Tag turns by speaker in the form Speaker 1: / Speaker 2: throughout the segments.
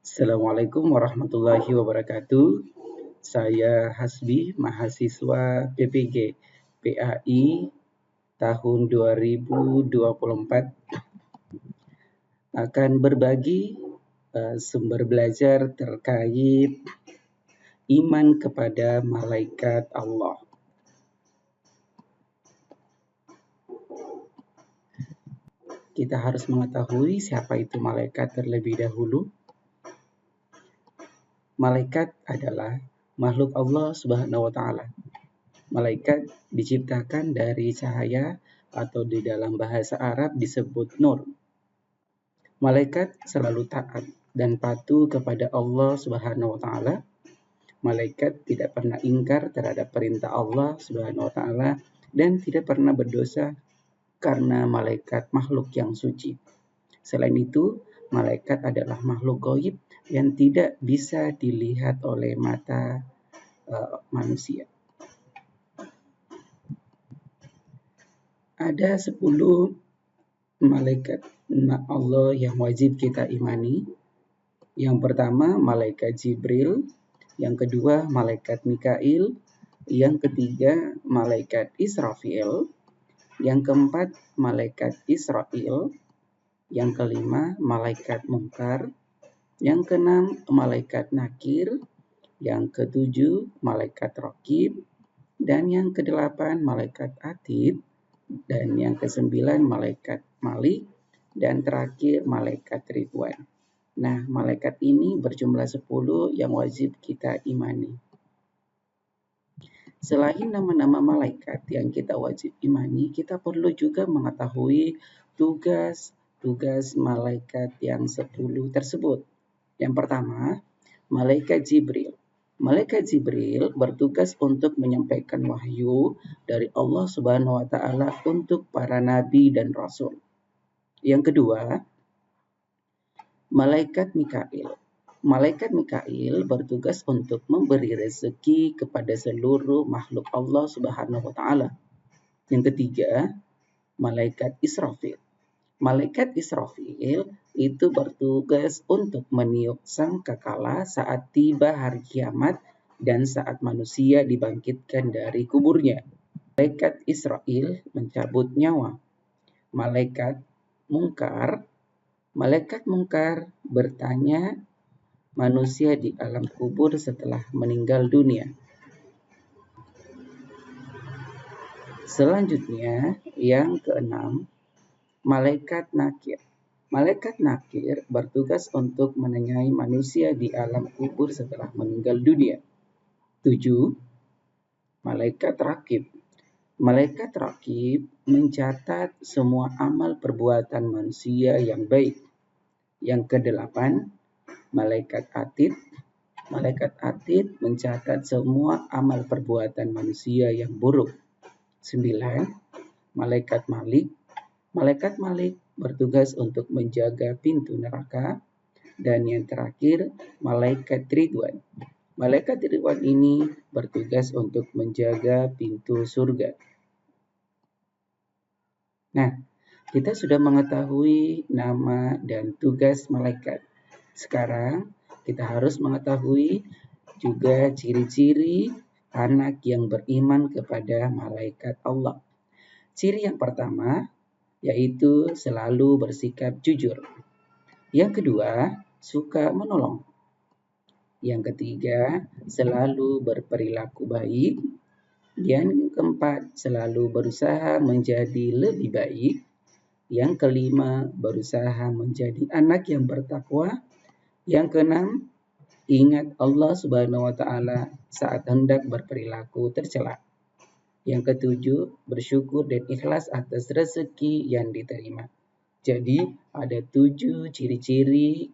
Speaker 1: Assalamualaikum warahmatullahi wabarakatuh. Saya Hasbi, mahasiswa PPG PAI tahun 2024 akan berbagi sumber belajar terkait iman kepada malaikat Allah. Kita harus mengetahui siapa itu malaikat terlebih dahulu. Malaikat adalah makhluk Allah Subhanahu wa taala. Malaikat diciptakan dari cahaya atau di dalam bahasa Arab disebut nur. Malaikat selalu taat dan patuh kepada Allah Subhanahu wa taala. Malaikat tidak pernah ingkar terhadap perintah Allah Subhanahu wa taala dan tidak pernah berdosa karena malaikat makhluk yang suci. Selain itu, malaikat adalah makhluk gaib yang tidak bisa dilihat oleh mata manusia. Ada 10 malaikat Allah yang wajib kita imani. Yang pertama, malaikat Jibril. Yang kedua, malaikat Mikail. Yang ketiga, malaikat Israfil. Yang keempat, malaikat Israil. Yang kelima, malaikat Munkar. Yang keenam, malaikat Nakir. Yang ketujuh, malaikat Raqib. Dan yang kedelapan, malaikat Atid. Dan yang kesembilan, malaikat Malik. Dan terakhir, malaikat Ridwan. Nah, malaikat ini berjumlah 10 yang wajib kita imani. Selain nama-nama malaikat yang kita wajib imani, kita perlu juga mengetahui tugas malaikat yang 10 tersebut. Yang pertama, malaikat Jibril. Malaikat Jibril bertugas untuk menyampaikan wahyu dari Allah Subhanahu wa taala untuk para nabi dan rasul. Yang kedua, malaikat Mikail. Malaikat Mikail bertugas untuk memberi rezeki kepada seluruh makhluk Allah Subhanahu wa taala. Yang ketiga, malaikat Israfil. Malaikat Israfil itu bertugas untuk meniup sangkakala saat tiba hari kiamat dan saat manusia dibangkitkan dari kuburnya. Malaikat Israfil mencabut nyawa. Malaikat Munkar bertanya manusia di alam kubur setelah meninggal dunia. Selanjutnya, yang keenam, malaikat Nakir. Malaikat Nakir bertugas untuk menanyai manusia di alam kubur setelah meninggal dunia. 7. Malaikat Raqib. Malaikat Raqib mencatat semua amal perbuatan manusia yang baik. Yang kedelapan, malaikat Atid. Malaikat Atid mencatat semua amal perbuatan manusia yang buruk. 9. Malaikat Malik. Malaikat Malik bertugas untuk menjaga pintu neraka. Dan yang terakhir, malaikat Ridwan. Malaikat Ridwan ini bertugas untuk menjaga pintu surga. Nah, kita sudah mengetahui nama dan tugas malaikat. Sekarang kita harus mengetahui juga ciri-ciri anak yang beriman kepada malaikat Allah. Ciri yang pertama yaitu selalu bersikap jujur. Yang kedua, suka menolong. Yang ketiga, selalu berperilaku baik. Yang keempat, selalu berusaha menjadi lebih baik. Yang kelima, berusaha menjadi anak yang bertakwa. Yang keenam, ingat Allah Subhanahu wa taala saat hendak berperilaku tercela. Yang ketujuh, bersyukur dan ikhlas atas rezeki yang diterima. Jadi, ada 7 ciri-ciri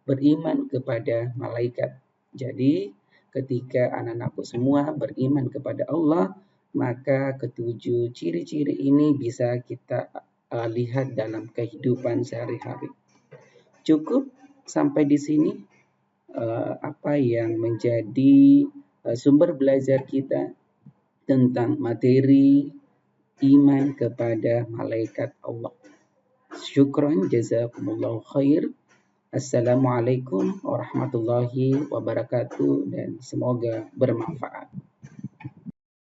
Speaker 1: beriman kepada malaikat. Jadi, ketika anak-anakku semua beriman kepada Allah, maka ketujuh ciri-ciri ini bisa kita lihat dalam kehidupan sehari-hari. Cukup sampai di sini apa yang menjadi sumber belajar kita tentang materi iman kepada malaikat Allah. Syukran, jazakumullahu khair. Assalamualaikum warahmatullahi wabarakatuh dan semoga bermanfaat.